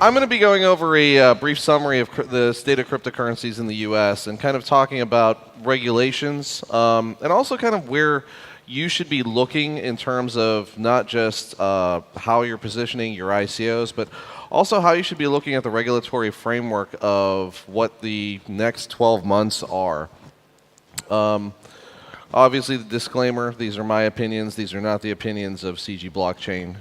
I'm going to be going over a brief summary of the state of cryptocurrencies in the U.S. and kind of talking about regulations and also kind of where you should be looking in terms of not just how you're positioning your ICOs, but also how you should be looking at the regulatory framework of what the next 12 months are. Obviously, the disclaimer, these are my opinions. These are not the opinions of CG Blockchain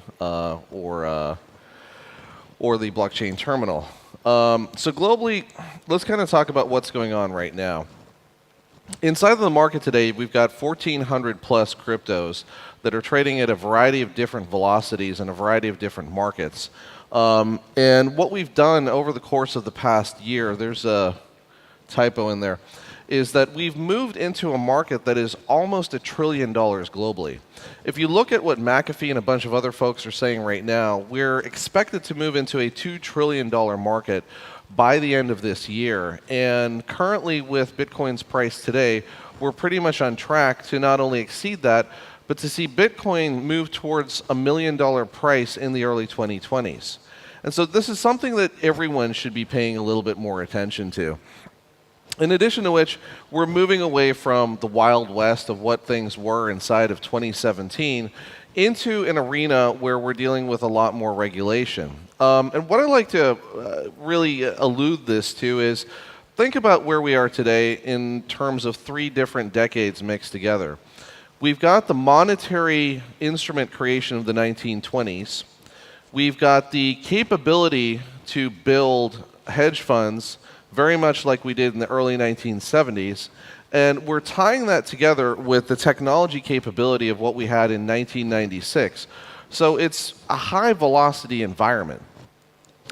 or the blockchain terminal. So globally, let's kind of talk about what's going on right now. Inside of the market today, we've got 1,400 plus cryptos that are trading at a variety of different velocities in a variety of different markets. And what we've done over the course of the past year, there's a typo in there, is that we've moved into a market that is almost $1 trillion globally. If you look at what McAfee and a bunch of other folks are saying right now, we're expected to move into a $2 trillion market by the end of this year. And currently with Bitcoin's price today, we're pretty much on track to not only exceed that, but to see Bitcoin move towards $1 million price in the early 2020s. And so this is something that everyone should be paying a little bit more attention to. In addition to which, we're moving away from the Wild West of what things were inside of 2017 into an arena where we're dealing with a lot more regulation. And what I like to really allude this to is think about where we are today in terms of 3 different decades mixed together. We've got the monetary instrument creation of the 1920s. We've got the capability to build hedge funds very much like we did in the early 1970s. And we're tying that together with the technology capability of what we had in 1996. So it's a high velocity environment.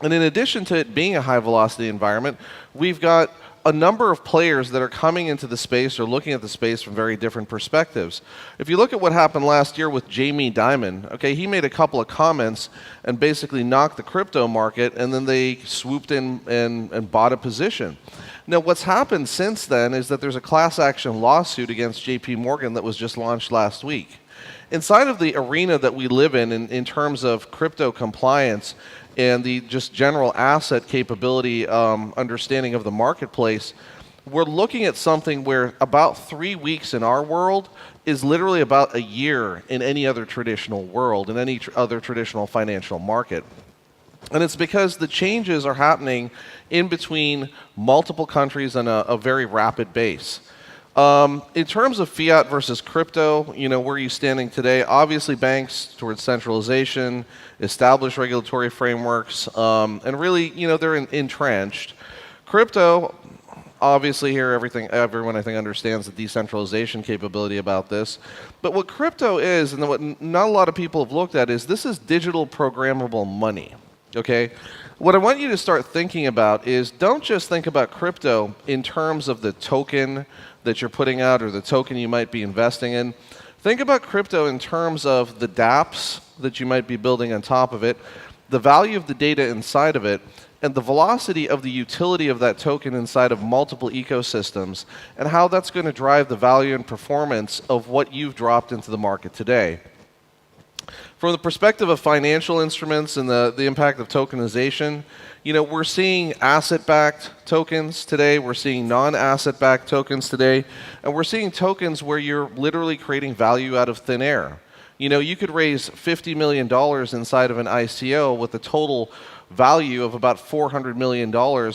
And in addition to it being a high velocity environment, we've got a number of players that are coming into the space or looking at the space from very different perspectives. If you look at what happened last year with Jamie Dimon, okay, he made a couple of comments and basically knocked the crypto market, and then they swooped in and bought a position. Now, what's happened since then is that there's a class action lawsuit against JP Morgan that was just launched last week. Inside of the arena that we live in terms of crypto compliance and the just general asset capability understanding of the marketplace, we're looking at something where about 3 weeks in our world is literally about a year in any other traditional world, in any other traditional financial market. And it's because the changes are happening in between multiple countries on a very rapid pace. In terms of fiat versus crypto, where are you standing today? Obviously, banks towards centralization, established regulatory frameworks, and really, they're entrenched. Crypto, obviously, here everyone I think understands the decentralization capability about this. But what crypto is, and what not a lot of people have looked at, is this is digital programmable money. Okay. What I want you to start thinking about is don't just think about crypto in terms of the token that you're putting out or the token you might be investing in. Think about crypto in terms of the dApps that you might be building on top of it, the value of the data inside of it, and the velocity of the utility of that token inside of multiple ecosystems, and how that's going to drive the value and performance of what you've dropped into the market today. From the perspective of financial instruments and the impact of tokenization, we're seeing asset-backed tokens today, we're seeing non-asset-backed tokens today, and we're seeing tokens where you're literally creating value out of thin air. You could raise $50 million inside of an ICO with a total value of about $400 million,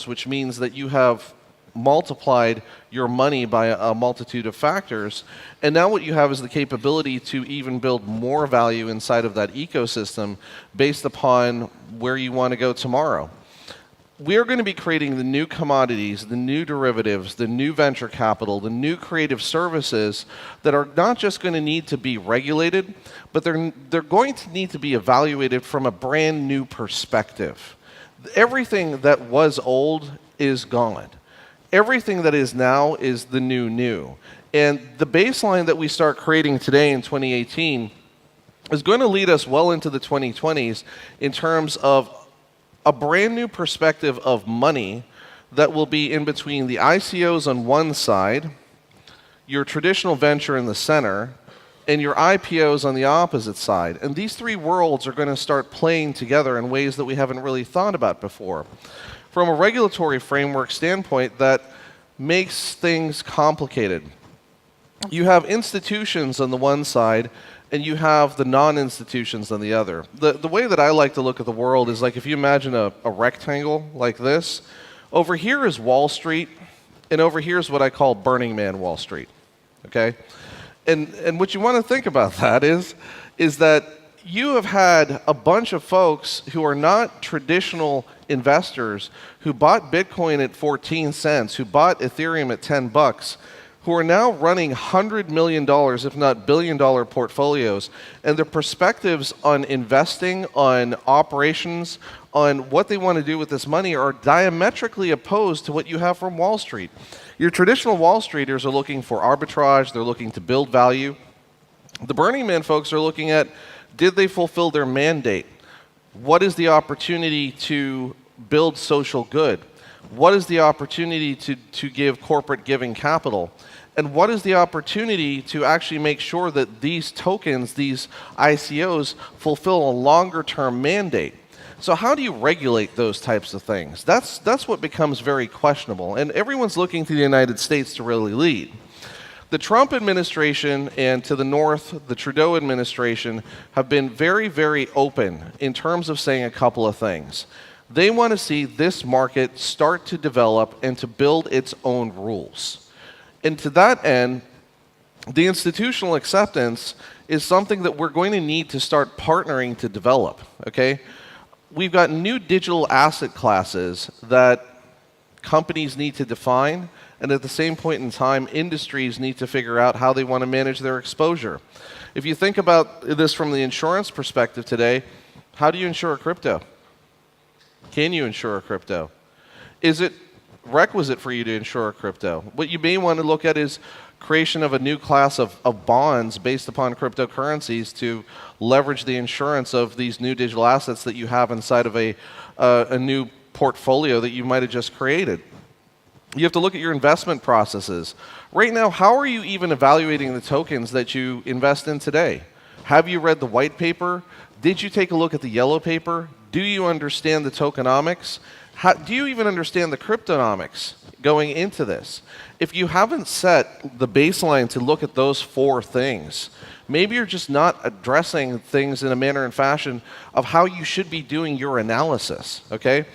which means that you have multiplied your money by a multitude of factors. And now what you have is the capability to even build more value inside of that ecosystem based upon where you want to go tomorrow. We are going to be creating the new commodities, the new derivatives, the new venture capital, the new creative services that are not just going to need to be regulated, but they're going to need to be evaluated from a brand new perspective. Everything that was old is gone. Everything that is now is the new. And the baseline that we start creating today in 2018 is going to lead us well into the 2020s in terms of a brand new perspective of money that will be in between the ICOs on one side, your traditional venture in the center, and your IPOs on the opposite side. And these three worlds are going to start playing together in ways that we haven't really thought about before. From a regulatory framework standpoint, that makes things complicated. You have institutions on the one side, and you have the non-institutions on the other. The way that I like to look at the world is like if you imagine a rectangle like this, over here is Wall Street, and over here is what I call Burning Man Wall Street, okay? And what you want to think about that is that you have had a bunch of folks who are not traditional investors who bought Bitcoin at 14 cents, who bought Ethereum at 10 bucks, who are now running $100 million, if not billion-dollar portfolios, and their perspectives on investing, on operations, on what they want to do with this money are diametrically opposed to what you have from Wall Street. Your traditional Wall Streeters are looking for arbitrage, they're looking to build value. The Burning Man folks are looking at, did they fulfill their mandate? What is the opportunity to build social good? What is the opportunity to give corporate giving capital? And what is the opportunity to actually make sure that these tokens, these ICOs, fulfill a longer-term mandate? So how do you regulate those types of things? That's what becomes very questionable. And everyone's looking to the United States to really lead. The Trump administration and to the north, the Trudeau administration, have been very, very open in terms of saying a couple of things. They want to see this market start to develop and to build its own rules. And to that end, the institutional acceptance is something that we're going to need to start partnering to develop, okay? We've got new digital asset classes that companies need to define, and at the same point in time, industries need to figure out how they want to manage their exposure. If you think about this from the insurance perspective today, how do you insure a crypto? Can you insure a crypto? Is it requisite for you to insure a crypto? What you may want to look at is creation of a new class of bonds based upon cryptocurrencies to leverage the insurance of these new digital assets that you have inside of a new portfolio that you might have just created. You have to look at your investment processes. Right now, how are you even evaluating the tokens that you invest in today? Have you read the white paper? Did you take a look at the yellow paper? Do you understand the tokenomics? Do you even understand the cryptonomics going into this? If you haven't set the baseline to look at those four things, maybe you're just not addressing things in a manner and fashion of how you should be doing your analysis, okay?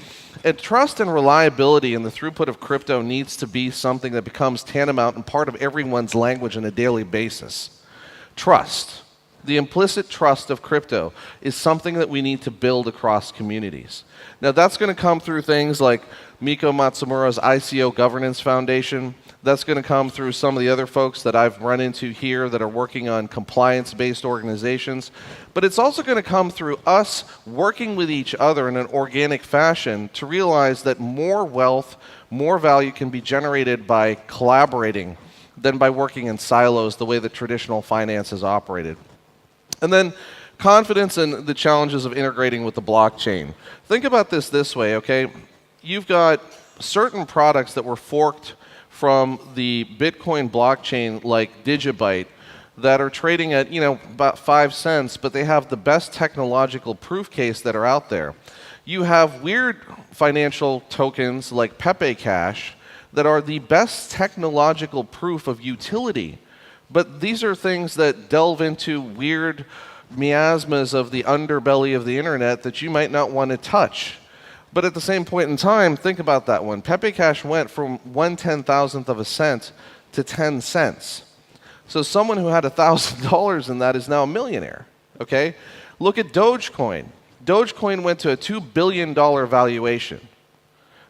And trust and reliability in the throughput of crypto needs to be something that becomes tantamount and part of everyone's language on a daily basis. Trust. The implicit trust of crypto is something that we need to build across communities. Now that's going to come through things like Miko Matsumura's ICO Governance Foundation. That's going to come through some of the other folks that I've run into here that are working on compliance-based organizations. But it's also going to come through us working with each other in an organic fashion to realize that more wealth, more value can be generated by collaborating than by working in silos the way that traditional finance is operated. And then confidence in the challenges of integrating with the blockchain. Think about this way, okay? You've got certain products that were forked from the Bitcoin blockchain like Digibyte that are trading at, about 5 cents, but they have the best technological proof case that are out there. You have weird financial tokens like Pepe Cash that are the best technological proof of utility. But these are things that delve into weird miasmas of the underbelly of the internet that you might not want to touch. But at the same point in time, think about that one. Pepe Cash went from 1/10,000th of a cent to 10 cents. So someone who had $1,000 in that is now a millionaire, okay? Look at Dogecoin. Dogecoin went to a $2 billion valuation.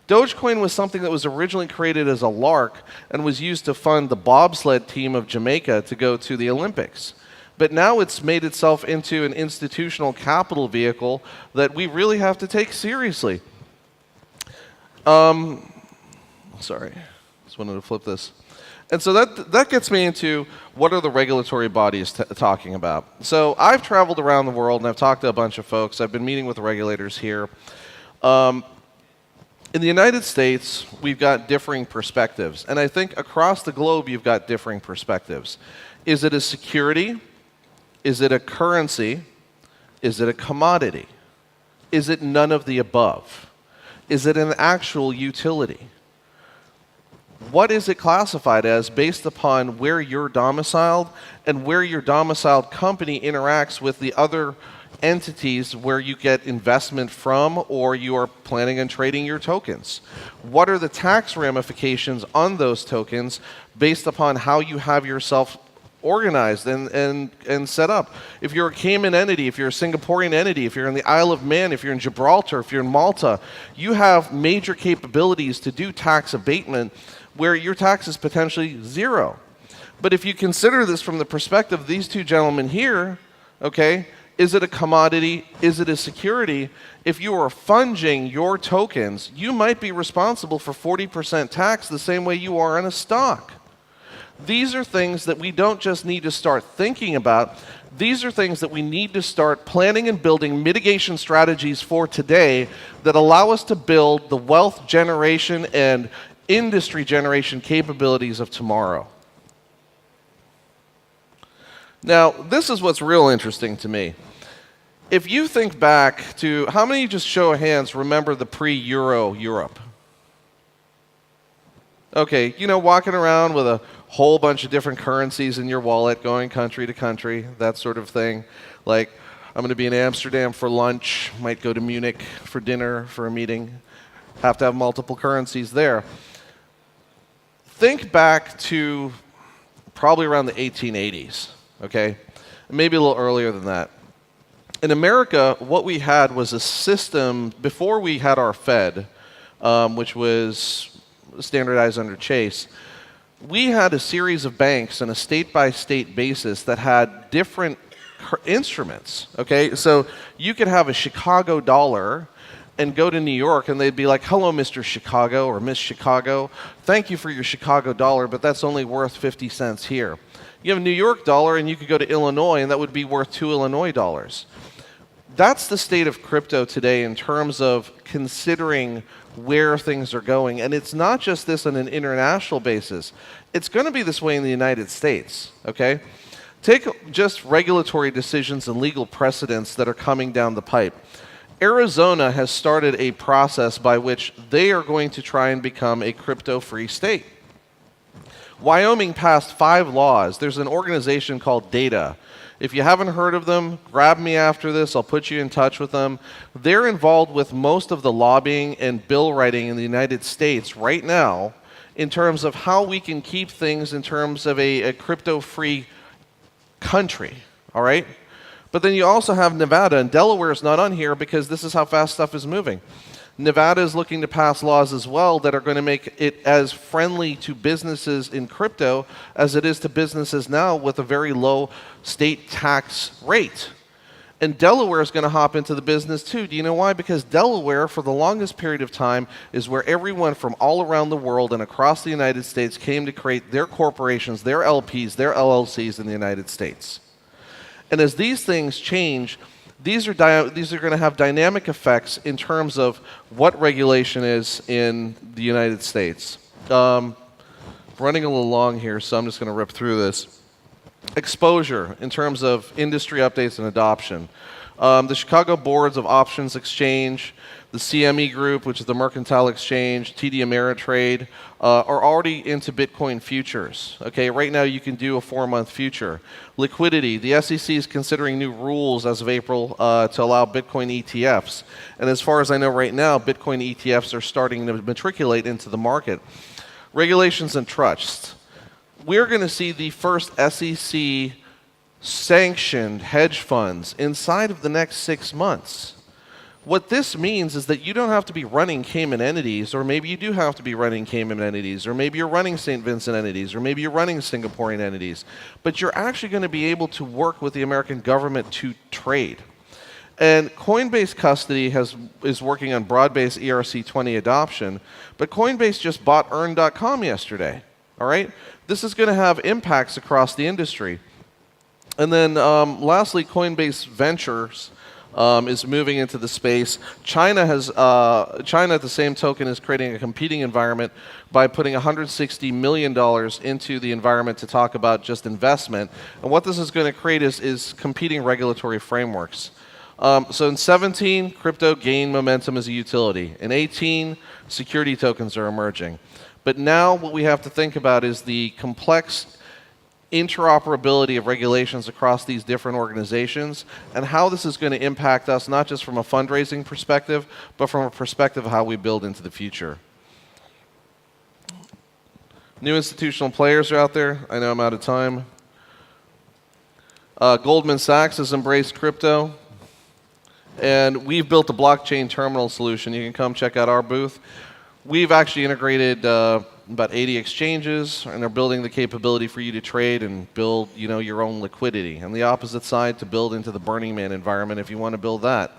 Dogecoin was something that was originally created as a lark and was used to fund the bobsled team of Jamaica to go to the Olympics. But now it's made itself into an institutional capital vehicle that we really have to take seriously. Sorry, just wanted to flip this. And so that gets me into what are the regulatory bodies talking about. So I've traveled around the world and I've talked to a bunch of folks. I've been meeting with the regulators here. In the United States, we've got differing perspectives. And I think across the globe, you've got differing perspectives. Is it a security? Is it a currency? Is it a commodity? Is it none of the above? Is it an actual utility? What is it classified as based upon where you're domiciled and where your domiciled company interacts with the other entities where you get investment from or you are planning on trading your tokens? What are the tax ramifications on those tokens based upon how you have yourself organized and set up? If you're a Cayman entity, if you're a Singaporean entity, if you're in the Isle of Man, if you're in Gibraltar, if you're in Malta, you have major capabilities to do tax abatement where your tax is potentially zero. But if you consider this from the perspective of these two gentlemen here, okay, is it a commodity? Is it a security? If you are funging your tokens, you might be responsible for 40% tax the same way you are on a stock. These are things that we don't just need to start thinking about. These are things that we need to start planning and building mitigation strategies for today that allow us to build the wealth generation and industry generation capabilities of tomorrow. Now, this is what's real interesting to me. If you think back to, how many, just show of hands, remember the pre-Euro Europe? Okay, you know, walking around with a whole bunch of different currencies in your wallet, going country to country, that sort of thing. Like, I'm going to be in Amsterdam for lunch, might go to Munich for dinner, for a meeting. Have to have multiple currencies there. Think back to probably around the 1880s, okay? Maybe a little earlier than that. In America, what we had was a system, before we had our Fed, which was standardized under Chase, we had a series of banks on a state-by-state basis that had different instruments, okay? So you could have a Chicago dollar and go to New York and they'd be like, hello, Mr. Chicago or Miss Chicago. Thank you for your Chicago dollar, but that's only worth 50 cents here. You have a New York dollar and you could go to Illinois and that would be worth 2 Illinois dollars. That's the state of crypto today in terms of considering where things are going. And it's not just this on an international basis. It's going to be this way in the United States, okay? Take just regulatory decisions and legal precedents that are coming down the pipe. Arizona has started a process by which they are going to try and become a crypto-free state. Wyoming passed 5 laws. There's an organization called DATA. If you haven't heard of them, grab me after this. I'll put you in touch with them. They're involved with most of the lobbying and bill writing in the United States right now in terms of how we can keep things in terms of a crypto-free country, all right? But then you also have Nevada, and Delaware is not on here because this is how fast stuff is moving. Nevada is looking to pass laws as well that are going to make it as friendly to businesses in crypto as it is to businesses now with a very low state tax rate. And Delaware is going to hop into the business too. Do you know why? Because Delaware, for the longest period of time, is where everyone from all around the world and across the United States came to create their corporations, their LPs, their LLCs in the United States. And as these things change, these are going to have dynamic effects in terms of what regulation is in the United States. Running a little long here, so I'm just going to rip through this. Exposure in terms of industry updates and adoption. The Chicago Boards of Options Exchange, the CME Group, which is the Mercantile Exchange, TD Ameritrade, are already into Bitcoin futures. Okay, right now you can do a 4-month future. Liquidity, the SEC is considering new rules as of April to allow Bitcoin ETFs. And as far as I know right now, Bitcoin ETFs are starting to matriculate into the market. Regulations and trust. We're going to see the first SEC sanctioned hedge funds inside of the next 6 months. What this means is that you don't have to be running Cayman entities, or maybe you do have to be running Cayman entities, or maybe you're running St. Vincent entities, or maybe you're running Singaporean entities, but you're actually going to be able to work with the American government to trade. And Coinbase Custody is working on broad-based ERC-20 adoption, but Coinbase just bought Earn.com yesterday, all right? This is going to have impacts across the industry. And then lastly, Coinbase Ventures is moving into the space. China at the same token is creating a competing environment by putting $160 million into the environment to talk about just investment. And what this is going to create is competing regulatory frameworks. So in 17, crypto gained momentum as a utility. In 18, security tokens are emerging. But now what we have to think about is the complex interoperability of regulations across these different organizations and how this is going to impact us not just from a fundraising perspective, but from a perspective of how we build into the future. New institutional players are out there. I know I'm out of time. Goldman Sachs has embraced crypto, and we've built a blockchain terminal solution. You can come check out our booth. We've actually integrated about 80 exchanges, and they're building the capability for you to trade and build, your own liquidity. And the opposite side, to build into the Burning Man environment if you want to build that.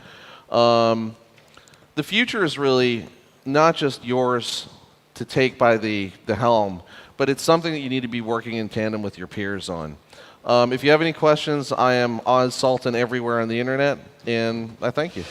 The future is really not just yours to take by the helm, but it's something that you need to be working in tandem with your peers on. If you have any questions, I am SULTAN everywhere on the internet, and I thank you.